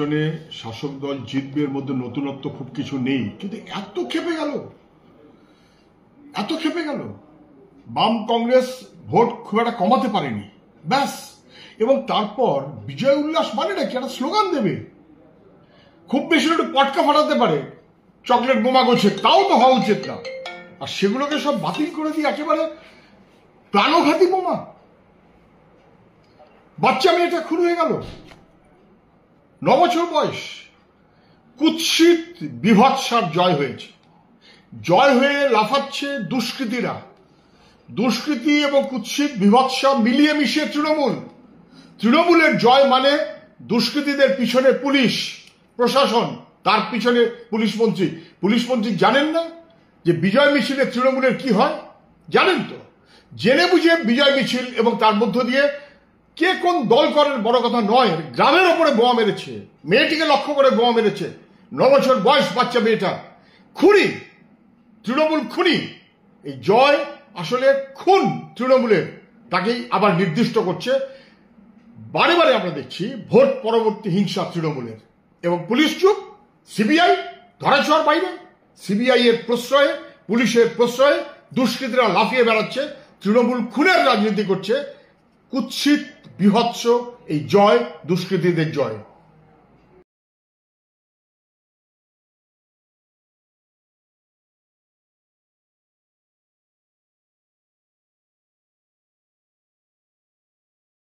নির্বাচনে শাসক দল জিতবে, এর মধ্যে নতুনত্ব খুব কিছু নেই, কিন্তু এত খেপে গেল বাম কংগ্রেস ভোট খুব একটা কমাতে পারেনি, ব্যাস। এবং তারপর বিজয় উল্লাস মানে নাকি একটা স্লোগান দেবে, খুব বেশি একটু পটকা ফাটাতে পারে, চকলেট বোমা গোছে, তাও তো হওয়া উচিত না। আর সেগুলোকে সব বাতিল করে দিয়ে একেবারে প্রাণঘাতী বোমা, বাচ্চা মেয়েটা খুন হয়ে গেল, 9 বছর বয়স। কুৎসিত বিভৎসার জয় হয়েছে, জয় হয়ে লাফাচ্ছে দুষ্কৃতীরা। দুষ্কৃতি এবং কুৎসিত বিভৎসা মিলিয়ে মিশিয়ে তৃণমূলের জয় মানে দুষ্কৃতীদের পিছনে পুলিশ প্রশাসন, তার পিছনে পুলিশ মন্ত্রী জানেন না যে বিজয় মিছিলে তৃণমূলের কি হয়? জানেন তো। জেনে বুঝে বিজয় মিছিল এবং তার মধ্য দিয়ে কে কোন দল করেন বড় কথা নয়, গ্রামের ওপরে বোমা মেরেছে, মেয়েটিকে লক্ষ্য করে বোমা মেরেছে, 9 বছর বয়স বাচ্চা মেয়েটা। খুনি, তৃণমূল খুনি। এই জয় আসলে খুন তৃণমূলের, তাকেই আবার নির্দিষ্ট করছে। বারে বারে আমরা দেখছি ভোট পরবর্তী হিংসা তৃণমূলের, এবং পুলিশ চুপ, সিবিআই ধরাছোঁয়ার বাইরে। সিবিআই এর প্রশ্রয়ে, পুলিশের প্রশ্রয়ে দুষ্কৃতীরা লাফিয়ে বেড়াচ্ছে, তৃণমূল খুনের রাজনীতি করছে। কুৎসিত বিভৎস এই জয় দুষ্কৃতীদের জয়।